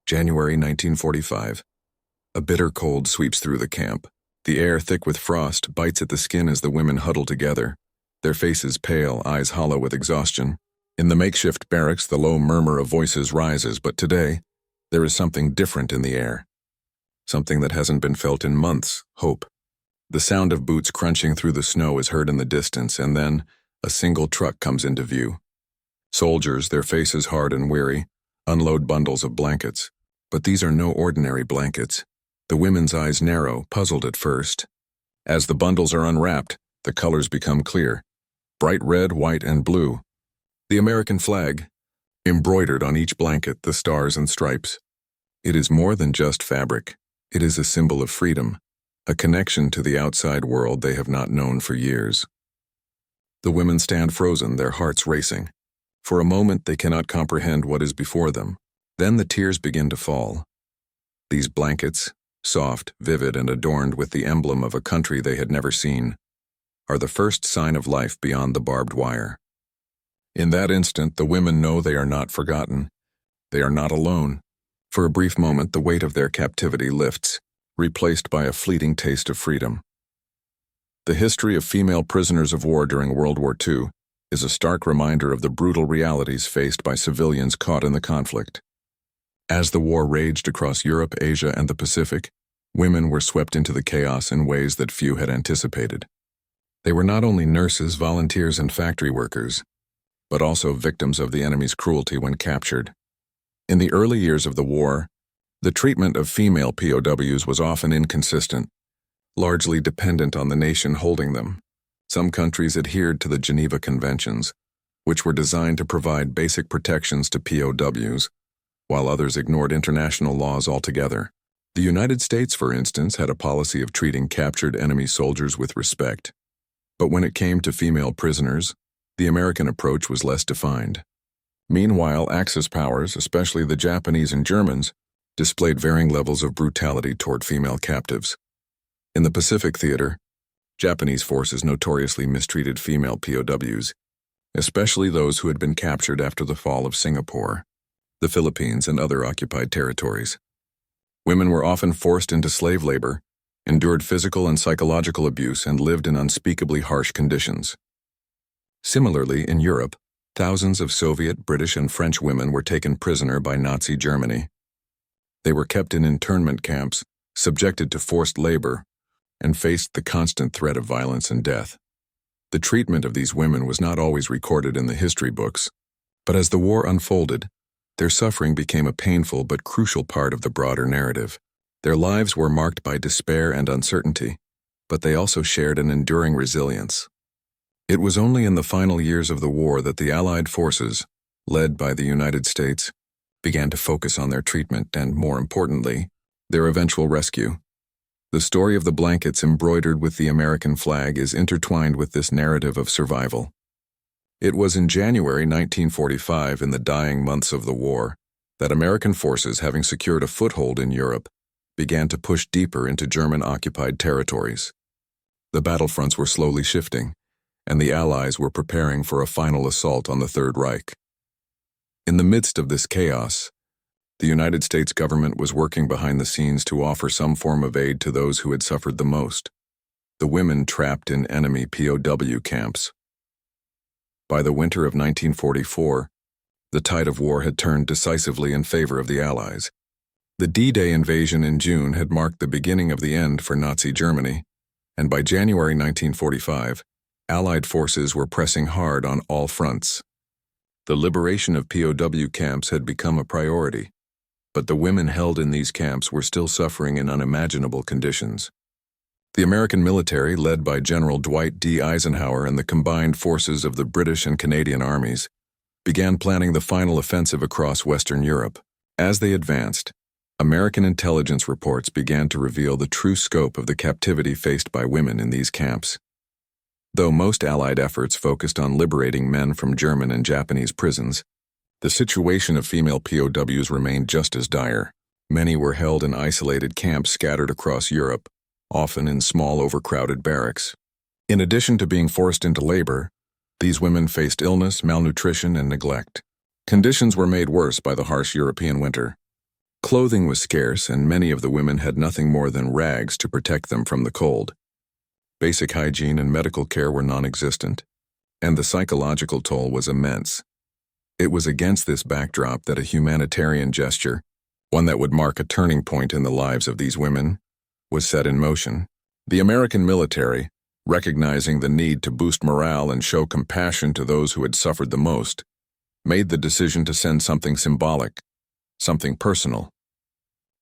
January 1945. A bitter cold sweeps through the camp. The air, thick with frost, bites at the skin as the women huddle together, their faces pale, eyes hollow with exhaustion. In the makeshift barracks, the low murmur of voices rises, but today, there is something different in the air. Something that hasn't been felt in months: hope. The sound of boots crunching through the snow is heard in the distance, and then a single truck comes into view. Soldiers, their faces hard and weary, unload bundles of blankets. But these are no ordinary blankets. The women's eyes narrow, puzzled at first. As the bundles are unwrapped, the colors become clear: bright red, white, and blue. The American flag, embroidered on each blanket, the stars and stripes. It is more than just fabric. It is a symbol of freedom, a connection to the outside world they have not known for years. The women stand frozen, their hearts racing. For a moment, they cannot comprehend what is before them. Then the tears begin to fall. These blankets, soft, vivid, and adorned with the emblem of a country they had never seen, are the first sign of life beyond the barbed wire. In that instant, the women know they are not forgotten. They are not alone. For a brief moment, the weight of their captivity lifts, replaced by a fleeting taste of freedom. The history of female prisoners of war during World War II is a stark reminder of the brutal realities faced by civilians caught in the conflict. As the war raged across Europe, Asia, and the Pacific, women were swept into the chaos in ways that few had anticipated. They were not only nurses, volunteers, and factory workers, but also victims of the enemy's cruelty when captured. In the early years of the war, the treatment of female POWs was often inconsistent, largely dependent on the nation holding them. Some countries adhered to the Geneva Conventions, which were designed to provide basic protections to POWs, while others ignored international laws altogether. The United States, for instance, had a policy of treating captured enemy soldiers with respect. But when it came to female prisoners, the American approach was less defined. Meanwhile, Axis powers, especially the Japanese and Germans, displayed varying levels of brutality toward female captives. In the Pacific theater, Japanese forces notoriously mistreated female POWs, especially those who had been captured after the fall of Singapore, the Philippines, and other occupied territories. Women were often forced into slave labor, endured physical and psychological abuse, and lived in unspeakably harsh conditions. Similarly, in Europe, thousands of Soviet, British, and French women were taken prisoner by Nazi Germany. They were kept in internment camps, subjected to forced labor, and faced the constant threat of violence and death. The treatment of these women was not always recorded in the history books, but as the war unfolded, their suffering became a painful but crucial part of the broader narrative. Their lives were marked by despair and uncertainty, but they also shared an enduring resilience. It was only in the final years of the war that the Allied forces, led by the United States, began to focus on their treatment and, more importantly, their eventual rescue. The story of the blankets embroidered with the American flag is intertwined with this narrative of survival. It was in January 1945, in the dying months of the war, that American forces, having secured a foothold in Europe, began to push deeper into German-occupied territories. The battlefronts were slowly shifting, and the Allies were preparing for a final assault on the Third Reich. In the midst of this chaos, the United States government was working behind the scenes to offer some form of aid to those who had suffered the most: the women trapped in enemy POW camps. By the winter of 1944, the tide of war had turned decisively in favor of the Allies. The D-Day invasion in June had marked the beginning of the end for Nazi Germany, and by January 1945, Allied forces were pressing hard on all fronts. The liberation of POW camps had become a priority, but the women held in these camps were still suffering in unimaginable conditions. The American military, led by General Dwight D. Eisenhower and the combined forces of the British and Canadian armies, began planning the final offensive across Western Europe. As they advanced, American intelligence reports began to reveal the true scope of the captivity faced by women in these camps. Though most Allied efforts focused on liberating men from German and Japanese prisons, the situation of female POWs remained just as dire. Many were held in isolated camps scattered across Europe, often in small, overcrowded barracks. In addition to being forced into labor, these women faced illness, malnutrition, and neglect. Conditions were made worse by the harsh European winter. Clothing was scarce, and many of the women had nothing more than rags to protect them from the cold. Basic hygiene and medical care were non-existent, and the psychological toll was immense. It was against this backdrop that a humanitarian gesture, one that would mark a turning point in the lives of these women, was set in motion. The American military, recognizing the need to boost morale and show compassion to those who had suffered the most, made the decision to send something symbolic, something personal.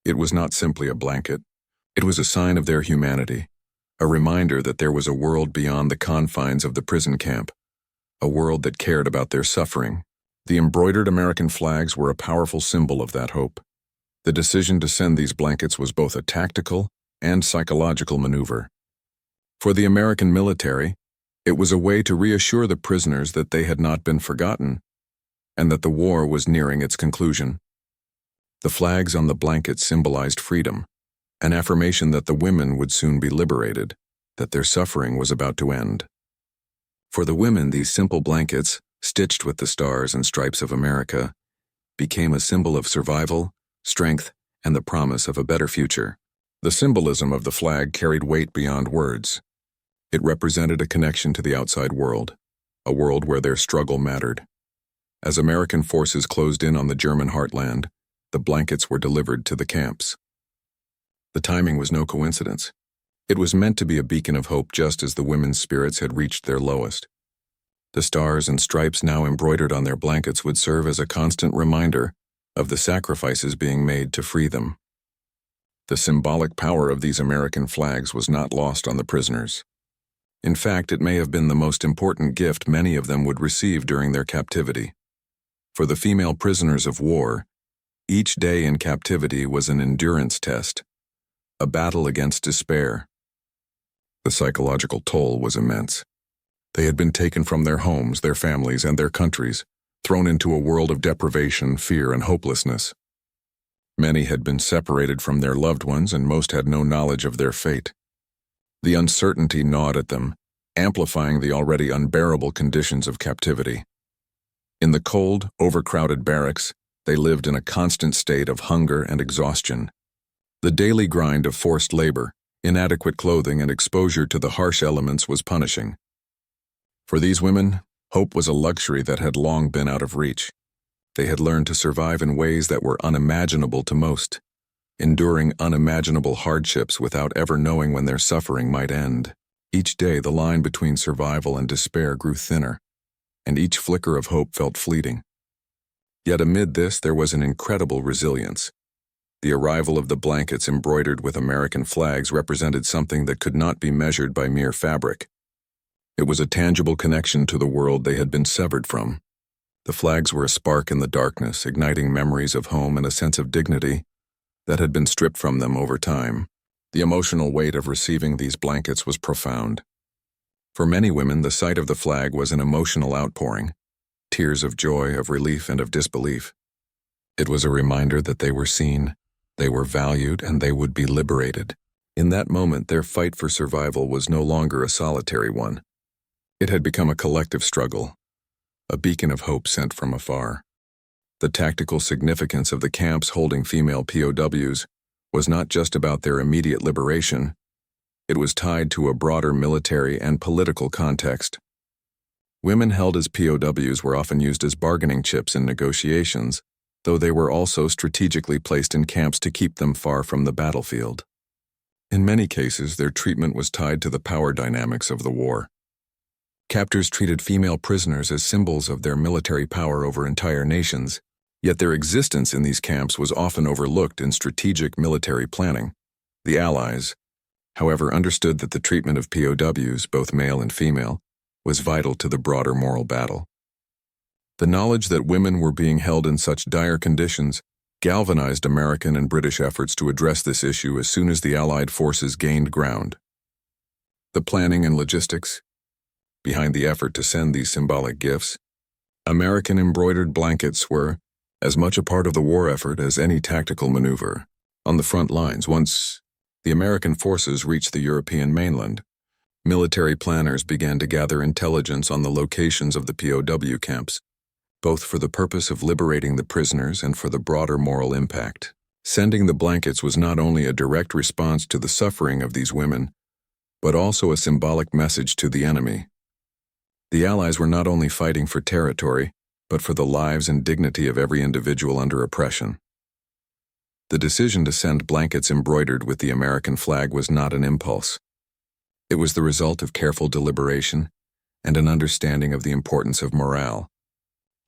It was not simply a blanket. It was a sign of their humanity, a reminder that there was a world beyond the confines of the prison camp, a world that cared about their suffering. The embroidered American flags were a powerful symbol of that hope. The decision to send these blankets was both a tactical and psychological maneuver. For the American military, it was a way to reassure the prisoners that they had not been forgotten, and that the war was nearing its conclusion. The flags on the blankets symbolized freedom, an affirmation that the women would soon be liberated, that their suffering was about to end. For the women, these simple blankets, stitched with the stars and stripes of America, became a symbol of survival, strength, and the promise of a better future. The symbolism of the flag carried weight beyond words. It represented a connection to the outside world, a world where their struggle mattered. As American forces closed in on the German heartland, the blankets were delivered to the camps. The timing was no coincidence. It was meant to be a beacon of hope just as the women's spirits had reached their lowest. The stars and stripes now embroidered on their blankets would serve as a constant reminder of the sacrifices being made to free them. The symbolic power of these American flags was not lost on the prisoners. In fact, it may have been the most important gift many of them would receive during their captivity. For the female prisoners of war, each day in captivity was an endurance test, a battle against despair. The psychological toll was immense. They had been taken from their homes, their families, and their countries, thrown into a world of deprivation, fear, and hopelessness. Many had been separated from their loved ones, and most had no knowledge of their fate. The uncertainty gnawed at them, amplifying the already unbearable conditions of captivity. In the cold, overcrowded barracks, they lived in a constant state of hunger and exhaustion. The daily grind of forced labor, inadequate clothing, and exposure to the harsh elements was punishing. For these women, hope was a luxury that had long been out of reach. They had learned to survive in ways that were unimaginable to most, enduring unimaginable hardships without ever knowing when their suffering might end. Each day, the line between survival and despair grew thinner, and each flicker of hope felt fleeting. Yet amid this, there was an incredible resilience. The arrival of the blankets embroidered with American flags represented something that could not be measured by mere fabric. It was a tangible connection to the world they had been severed from. The flags were a spark in the darkness, igniting memories of home and a sense of dignity that had been stripped from them over time. The emotional weight of receiving these blankets was profound. For many women, the sight of the flag was an emotional outpouring, tears of joy, of relief, and of disbelief. It was a reminder that they were seen, they were valued, and they would be liberated. In that moment, their fight for survival was no longer a solitary one. It had become a collective struggle, a beacon of hope sent from afar. The tactical significance of the camps holding female POWs was not just about their immediate liberation. It was tied to a broader military and political context. Women held as POWs were often used as bargaining chips in negotiations, though they were also strategically placed in camps to keep them far from the battlefield. In many cases, their treatment was tied to the power dynamics of the war. Captors treated female prisoners as symbols of their military power over entire nations, yet their existence in these camps was often overlooked in strategic military planning. The Allies, however, understood that the treatment of POWs, both male and female, was vital to the broader moral battle. The knowledge that women were being held in such dire conditions galvanized American and British efforts to address this issue as soon as the Allied forces gained ground. The planning and logistics behind the effort to send these symbolic gifts, American embroidered blankets were as much a part of the war effort as any tactical maneuver. On the front lines, once the American forces reached the European mainland, military planners began to gather intelligence on the locations of the POW camps, both for the purpose of liberating the prisoners and for the broader moral impact. Sending the blankets was not only a direct response to the suffering of these women, but also a symbolic message to the enemy. The Allies were not only fighting for territory, but for the lives and dignity of every individual under oppression. The decision to send blankets embroidered with the American flag was not an impulse. It was the result of careful deliberation and an understanding of the importance of morale.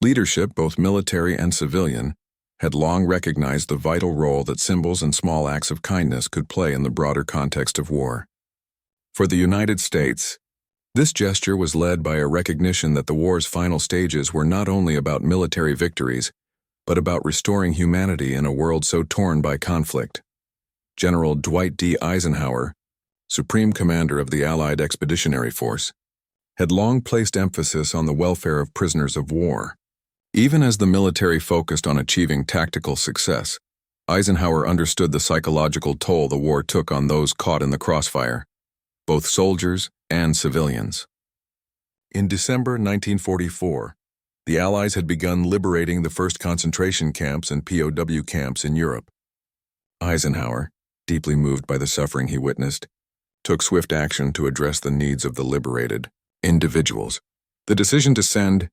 Leadership, both military and civilian, had long recognized the vital role that symbols and small acts of kindness could play in the broader context of war. For the United States, this gesture was led by a recognition that the war's final stages were not only about military victories, but about restoring humanity in a world so torn by conflict. General Dwight D. Eisenhower, Supreme Commander of the Allied Expeditionary Force, had long placed emphasis on the welfare of prisoners of war. Even as the military focused on achieving tactical success, Eisenhower understood the psychological toll the war took on those caught in the crossfire, both soldiers and civilians. In December 1944, the Allies had begun liberating the first concentration camps and POW camps in Europe. Eisenhower, deeply moved by the suffering he witnessed, took swift action to address the needs of the liberated individuals. The decision to send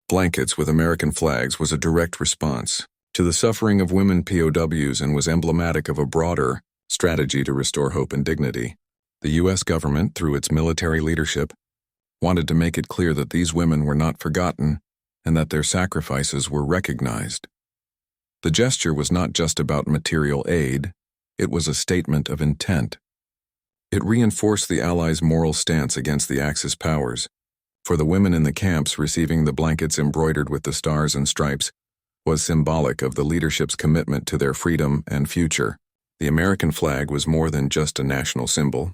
blankets with American flags was a direct response to the suffering of women POWs and was emblematic of a broader strategy to restore hope and dignity. The U.S. government, through its military leadership, wanted to make it clear that these women were not forgotten and that their sacrifices were recognized. The gesture was not just about material aid, it was a statement of intent. It reinforced the Allies' moral stance against the Axis powers. For the women in the camps, receiving the blankets embroidered with the stars and stripes was symbolic of the leadership's commitment to their freedom and future. The American flag was more than just a national symbol.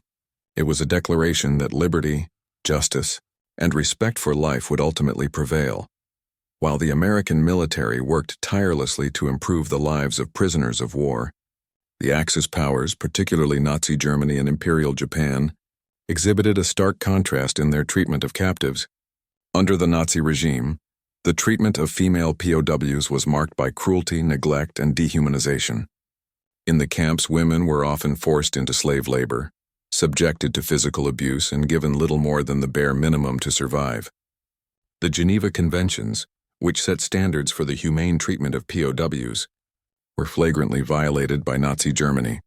It was a declaration that liberty, justice, and respect for life would ultimately prevail. While the American military worked tirelessly to improve the lives of prisoners of war, the Axis powers, particularly Nazi Germany and Imperial Japan, exhibited a stark contrast in their treatment of captives. Under the Nazi regime, the treatment of female POWs was marked by cruelty, neglect, and dehumanization. In the camps, women were often forced into slave labor, subjected to physical abuse, and given little more than the bare minimum to survive. The Geneva Conventions, which set standards for the humane treatment of POWs, were flagrantly violated by Nazi Germany,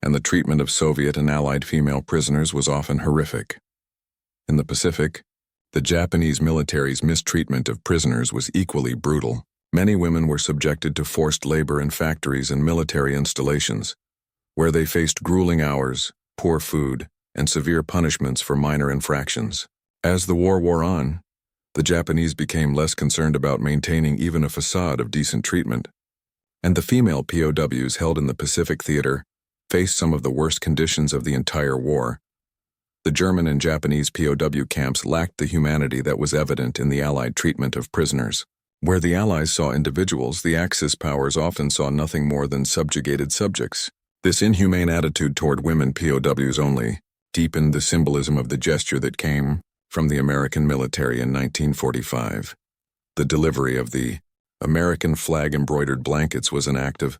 and the treatment of Soviet and Allied female prisoners was often horrific. In the Pacific, the Japanese military's mistreatment of prisoners was equally brutal. Many women were subjected to forced labor in factories and military installations, where they faced grueling hours, poor food, and severe punishments for minor infractions. As the war wore on, the Japanese became less concerned about maintaining even a facade of decent treatment, and the female POWs held in the Pacific Theater faced some of the worst conditions of the entire war. The German and Japanese POW camps lacked the humanity that was evident in the Allied treatment of prisoners. Where the Allies saw individuals, the Axis powers often saw nothing more than subjugated subjects. This inhumane attitude toward women POWs only deepened the symbolism of the gesture that came from the American military in 1945. The delivery of the American flag-embroidered blankets was an act of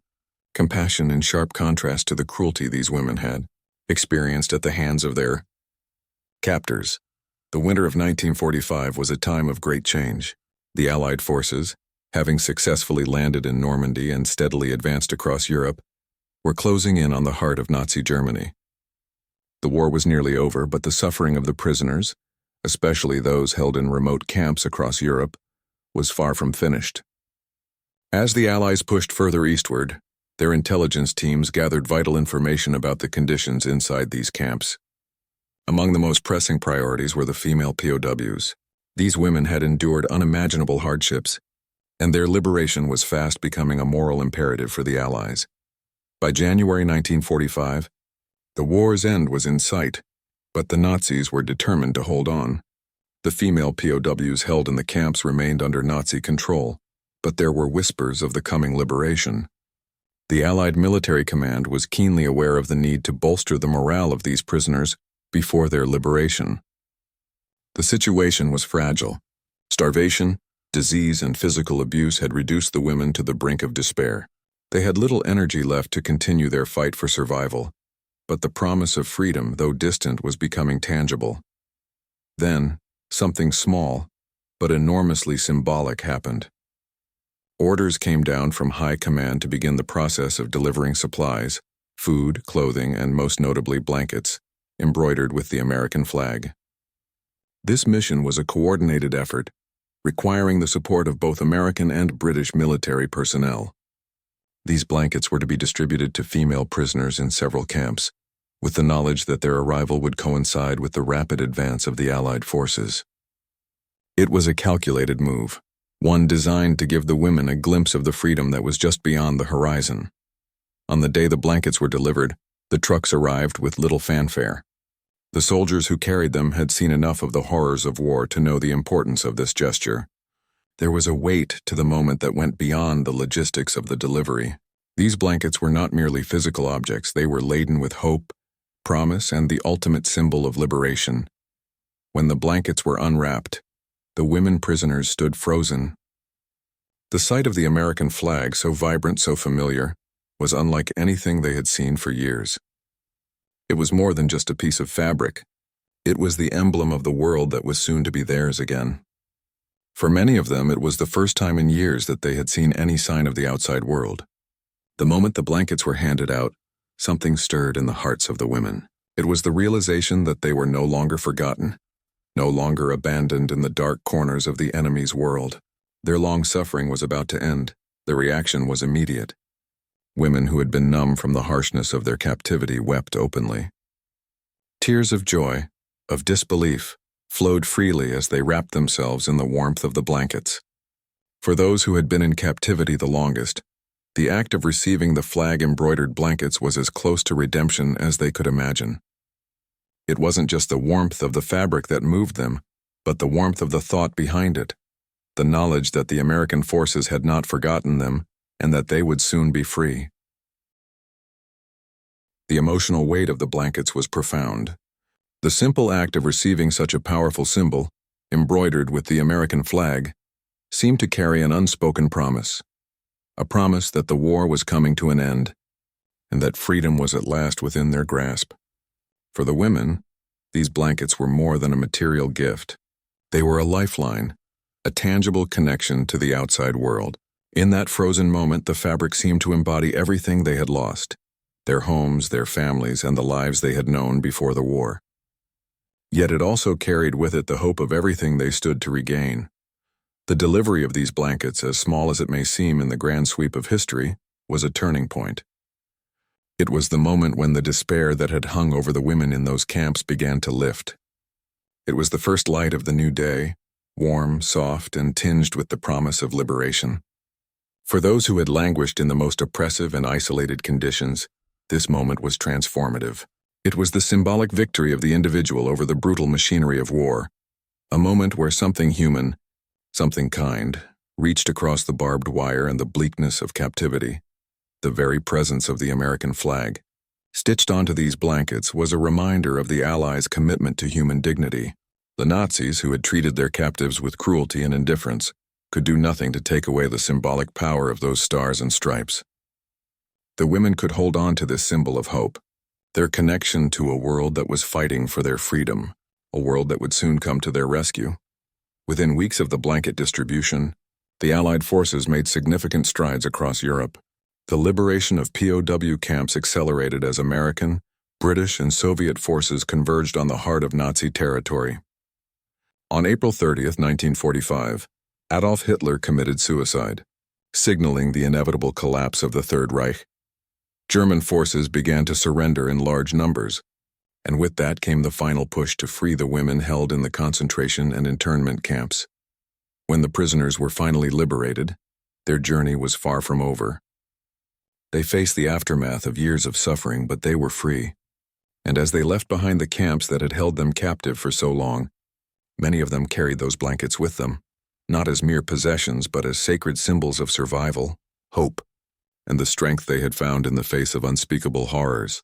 compassion in sharp contrast to the cruelty these women had experienced at the hands of their captors. The winter of 1945 was a time of great change. The Allied forces, having successfully landed in Normandy and steadily advanced across Europe, were closing in on the heart of Nazi Germany. The war was nearly over, but the suffering of the prisoners, especially those held in remote camps across Europe, was far from finished. As the Allies pushed further eastward, their intelligence teams gathered vital information about the conditions inside these camps. Among the most pressing priorities were the female POWs. These women had endured unimaginable hardships, and their liberation was fast becoming a moral imperative for the Allies. By January 1945, the war's end was in sight, but the Nazis were determined to hold on. The female POWs held in the camps remained under Nazi control, but there were whispers of the coming liberation. The Allied military command was keenly aware of the need to bolster the morale of these prisoners before their liberation. The situation was fragile. Starvation, disease, and physical abuse had reduced the women to the brink of despair. They had little energy left to continue their fight for survival, but the promise of freedom, though distant, was becoming tangible. Then, something small, but enormously symbolic happened. Orders came down from high command to begin the process of delivering supplies, food, clothing, and most notably blankets, embroidered with the American flag. This mission was a coordinated effort, requiring the support of both American and British military personnel. These blankets were to be distributed to female prisoners in several camps, with the knowledge that their arrival would coincide with the rapid advance of the Allied forces. It was a calculated move, one designed to give the women a glimpse of the freedom that was just beyond the horizon. On the day the blankets were delivered, the trucks arrived with little fanfare. The soldiers who carried them had seen enough of the horrors of war to know the importance of this gesture. There was a weight to the moment that went beyond the logistics of the delivery. These blankets were not merely physical objects, they were laden with hope, promise, and the ultimate symbol of liberation. When the blankets were unwrapped, the women prisoners stood frozen. The sight of the American flag, so vibrant, so familiar, was unlike anything they had seen for years. It was more than just a piece of fabric. It was the emblem of the world that was soon to be theirs again. For many of them, it was the first time in years that they had seen any sign of the outside world. The moment the blankets were handed out, something stirred in the hearts of the women. It was the realization that they were no longer forgotten, no longer abandoned in the dark corners of the enemy's world. Their long suffering was about to end. The reaction was immediate. Women who had been numb from the harshness of their captivity wept openly. Tears of joy, of disbelief, flowed freely as they wrapped themselves in the warmth of the blankets. For those who had been in captivity the longest, the act of receiving the flag-embroidered blankets was as close to redemption as they could imagine. It wasn't just the warmth of the fabric that moved them, but the warmth of the thought behind it, the knowledge that the American forces had not forgotten them and that they would soon be free. The emotional weight of the blankets was profound. The simple act of receiving such a powerful symbol, embroidered with the American flag, seemed to carry an unspoken promise, a promise that the war was coming to an end, and that freedom was at last within their grasp. For the women, these blankets were more than a material gift. They were a lifeline, a tangible connection to the outside world. In that frozen moment, the fabric seemed to embody everything they had lost, their homes, their families, and the lives they had known before the war. Yet it also carried with it the hope of everything they stood to regain. The delivery of these blankets, as small as it may seem in the grand sweep of history, was a turning point. It was the moment when the despair that had hung over the women in those camps began to lift. It was the first light of the new day, warm, soft, and tinged with the promise of liberation. For those who had languished in the most oppressive and isolated conditions, this moment was transformative. It was the symbolic victory of the individual over the brutal machinery of war, a moment where something human, something kind, reached across the barbed wire and the bleakness of captivity. The very presence of the American flag, stitched onto these blankets, was a reminder of the Allies' commitment to human dignity. The Nazis, who had treated their captives with cruelty and indifference, could do nothing to take away the symbolic power of those stars and stripes. The women could hold on to this symbol of hope, their connection to a world that was fighting for their freedom, a world that would soon come to their rescue. Within weeks of the blanket distribution, the Allied forces made significant strides across Europe. The liberation of POW camps accelerated as American, British, and Soviet forces converged on the heart of Nazi territory. On April 30th, 1945, Adolf Hitler committed suicide, signaling the inevitable collapse of the Third Reich. German forces began to surrender in large numbers, and with that came the final push to free the women held in the concentration and internment camps. When the prisoners were finally liberated, their journey was far from over. They faced the aftermath of years of suffering, but they were free. And as they left behind the camps that had held them captive for so long, many of them carried those blankets with them, not as mere possessions, but as sacred symbols of survival, hope, and the strength they had found in the face of unspeakable horrors.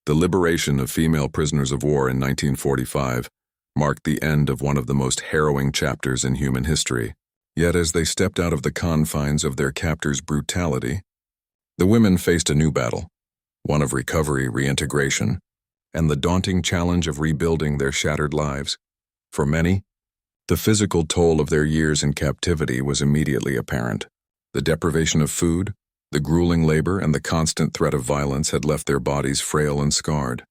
The liberation of female prisoners of war in 1945 marked the end of one of the most harrowing chapters in human history. Yet as they stepped out of the confines of their captors' brutality, The women faced a new battle, one of recovery, reintegration, and the daunting challenge of rebuilding their shattered lives. For many, the physical toll of their years in captivity was immediately apparent. The deprivation of food, the grueling labor, and the constant threat of violence had left their bodies frail and scarred.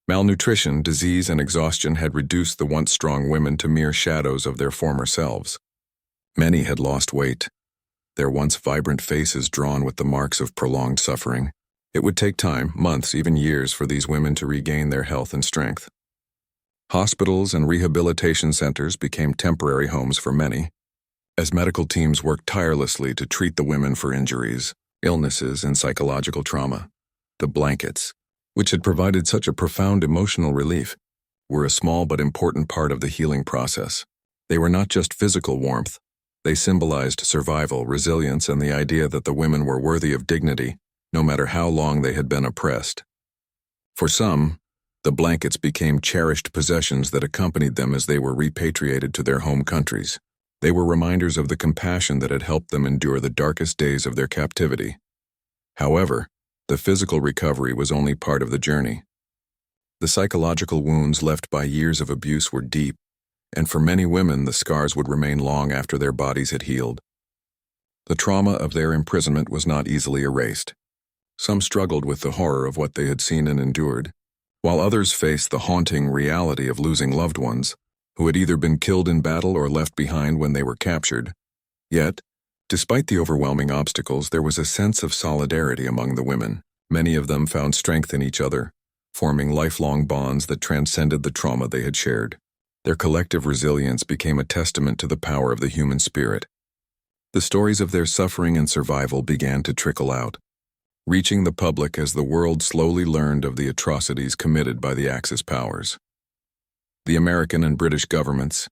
Malnutrition, disease, and exhaustion had reduced the once strong women to mere shadows of their former selves. Many had lost weight, their once vibrant faces drawn with the marks of prolonged suffering. It would take time, months, even years, for these women to regain their health and strength. Hospitals and rehabilitation centers became temporary homes for many, as medical teams worked tirelessly to treat the women for injuries, illnesses, and psychological trauma. The blankets, which had provided such a profound emotional relief, were a small but important part of the healing process. They were not just physical warmth. They symbolized survival, resilience, and the idea that the women were worthy of dignity, no matter how long they had been oppressed. For some, the blankets became cherished possessions that accompanied them as they were repatriated to their home countries. They were reminders of the compassion that had helped them endure the darkest days of their captivity. However, the physical recovery was only part of the journey. The psychological wounds left by years of abuse were deep, and for many women the scars would remain long after their bodies had healed. The trauma of their imprisonment was not easily erased. Some struggled with the horror of what they had seen and endured, while others faced the haunting reality of losing loved ones, who had either been killed in battle or left behind when they were captured. Yet, despite the overwhelming obstacles, there was a sense of solidarity among the women. Many of them found strength in each other, forming lifelong bonds that transcended the trauma they had shared. Their collective resilience became a testament to the power of the human spirit. The stories of their suffering and survival began to trickle out, reaching the public as the world slowly learned of the atrocities committed by the Axis powers. The American and British governments,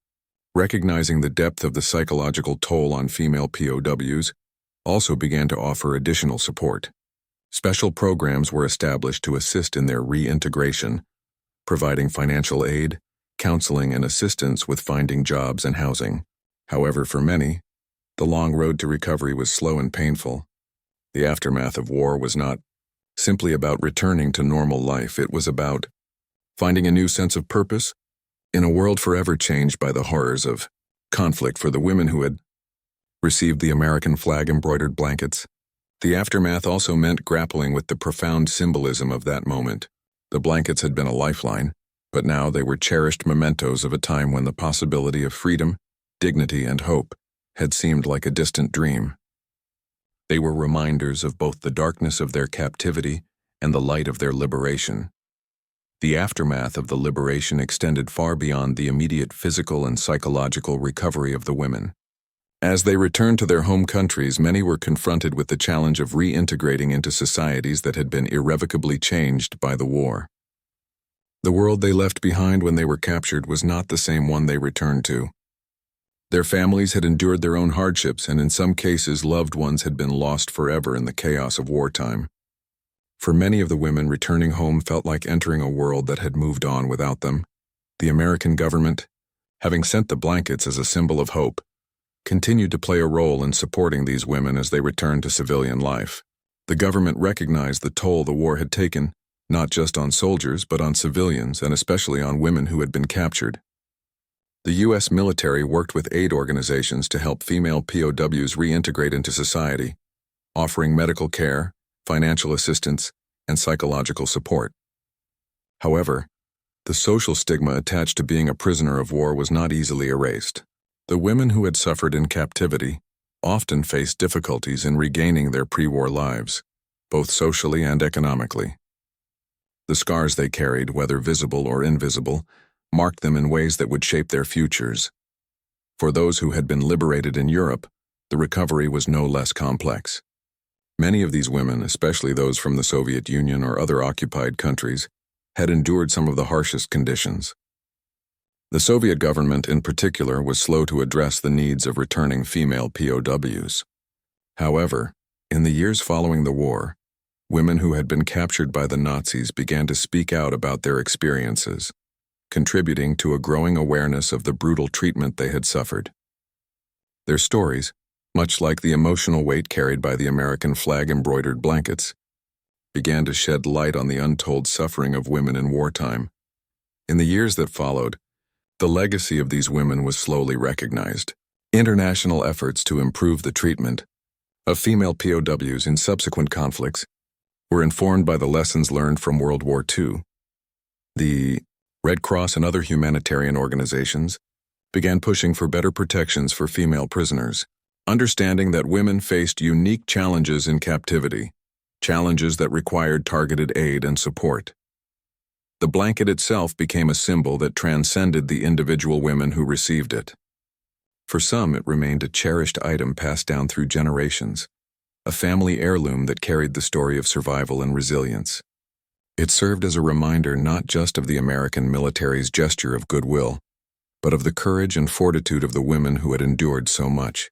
recognizing the depth of the psychological toll on female POWs, also began to offer additional support. Special programs were established to assist in their reintegration, providing financial aid, counseling, and assistance with finding jobs and housing. However, for many, the long road to recovery was slow and painful. The aftermath of war was not simply about returning to normal life. It was about finding a new sense of purpose in a world forever changed by the horrors of conflict. For the women who had received the American flag embroidered blankets, the aftermath also meant grappling with the profound symbolism of that moment. The blankets had been a lifeline, but now they were cherished mementos of a time when the possibility of freedom, dignity, and hope had seemed like a distant dream. They were reminders of both the darkness of their captivity and the light of their liberation. The aftermath of the liberation extended far beyond the immediate physical and psychological recovery of the women. As they returned to their home countries, many were confronted with the challenge of reintegrating into societies that had been irrevocably changed by the war. The world they left behind when they were captured was not the same one they returned to. Their families had endured their own hardships, and in some cases loved ones had been lost forever in the chaos of wartime. For many of the women, returning home felt like entering a world that had moved on without them. The American government, having sent the blankets as a symbol of hope, continued to play a role in supporting these women as they returned to civilian life. The government recognized the toll the war had taken, not just on soldiers but on civilians, and especially on women who had been captured. The U.S. military worked with aid organizations to help female POWs reintegrate into society, offering medical care, financial assistance, and psychological support. However, the social stigma attached to being a prisoner of war was not easily erased. The women who had suffered in captivity often faced difficulties in regaining their pre-war lives, both socially and economically. The scars they carried, whether visible or invisible, marked them in ways that would shape their futures. For those who had been liberated in Europe, the recovery was no less complex. Many of these women, especially those from the Soviet Union or other occupied countries, had endured some of the harshest conditions. The Soviet government in particular was slow to address the needs of returning female POWs. However, in the years following the war, women who had been captured by the Nazis began to speak out about their experiences, contributing to a growing awareness of the brutal treatment they had suffered. Their stories, much like the emotional weight carried by the American flag embroidered blankets, began to shed light on the untold suffering of women in wartime. In the years that followed, the legacy of these women was slowly recognized. International efforts to improve the treatment of female POWs in subsequent conflicts were informed by the lessons learned from World War II. The Red Cross and other humanitarian organizations began pushing for better protections for female prisoners, understanding that women faced unique challenges in captivity, challenges that required targeted aid and support. The blanket itself became a symbol that transcended the individual women who received it. For some, it remained a cherished item passed down through generations, a family heirloom that carried the story of survival and resilience. It served as a reminder not just of the American military's gesture of goodwill, but of the courage and fortitude of the women who had endured so much.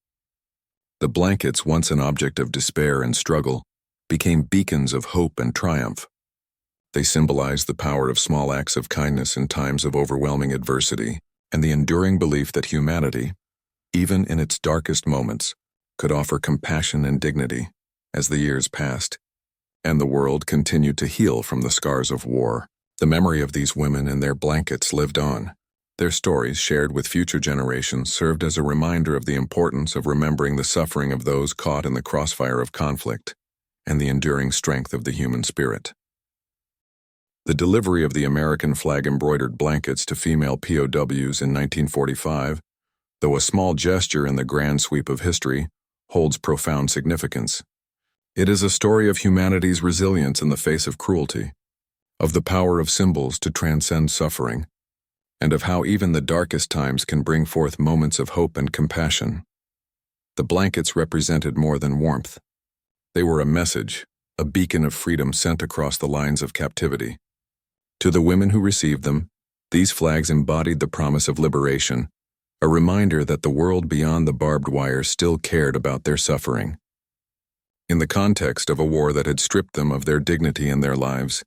The blankets, once an object of despair and struggle, became beacons of hope and triumph. They symbolized the power of small acts of kindness in times of overwhelming adversity, and the enduring belief that humanity, even in its darkest moments, could offer compassion and dignity. As the years passed, and the world continued to heal from the scars of war, the memory of these women and their blankets lived on. Their stories, shared with future generations, served as a reminder of the importance of remembering the suffering of those caught in the crossfire of conflict and the enduring strength of the human spirit. The delivery of the American flag-embroidered blankets to female POWs in 1945, though a small gesture in the grand sweep of history, holds profound significance. It is a story of humanity's resilience in the face of cruelty, of the power of symbols to transcend suffering, and of how even the darkest times can bring forth moments of hope and compassion. The blankets represented more than warmth. They were a message, a beacon of freedom sent across the lines of captivity. To the women who received them, these flags embodied the promise of liberation, a reminder that the world beyond the barbed wire still cared about their suffering. In the context of a war that had stripped them of their dignity and their lives,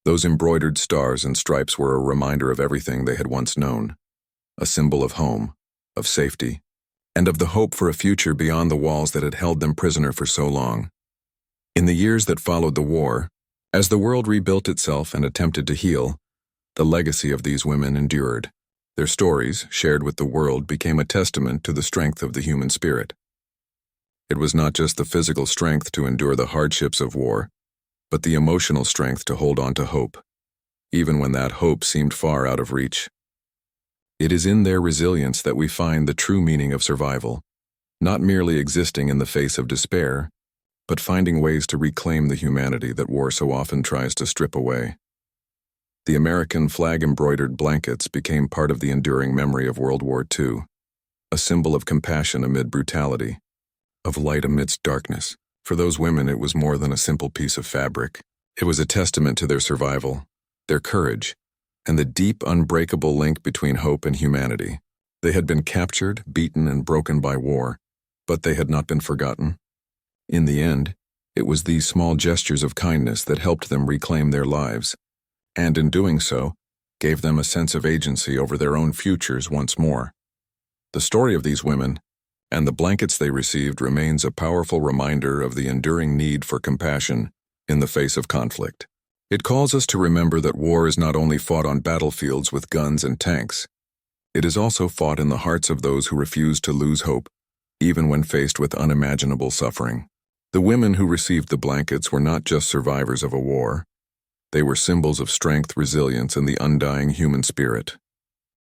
those embroidered stars and stripes were a reminder of everything they had once known, a symbol of home, of safety, and of the hope for a future beyond the walls that had held them prisoner for so long. In the years that followed the war, as the world rebuilt itself and attempted to heal, the legacy of these women endured. Their stories, shared with the world, became a testament to the strength of the human spirit. It was not just the physical strength to endure the hardships of war, but the emotional strength to hold on to hope, even when that hope seemed far out of reach. It is in their resilience that we find the true meaning of survival, not merely existing in the face of despair, but finding ways to reclaim the humanity that war so often tries to strip away. The American flag-embroidered blankets became part of the enduring memory of World War II, a symbol of compassion amid brutality, of light amidst darkness. For those women, it was more than a simple piece of fabric. It was a testament to their survival, their courage, and the deep, unbreakable link between hope and humanity. They had been captured, beaten, and broken by war, but they had not been forgotten. In the end, it was these small gestures of kindness that helped them reclaim their lives, and in doing so, gave them a sense of agency over their own futures once more. The story of these women, and the blankets they received, remains a powerful reminder of the enduring need for compassion in the face of conflict. It calls us to remember that war is not only fought on battlefields with guns and tanks, it is also fought in the hearts of those who refuse to lose hope, even when faced with unimaginable suffering. The women who received the blankets were not just survivors of a war. They were symbols of strength, resilience, and the undying human spirit.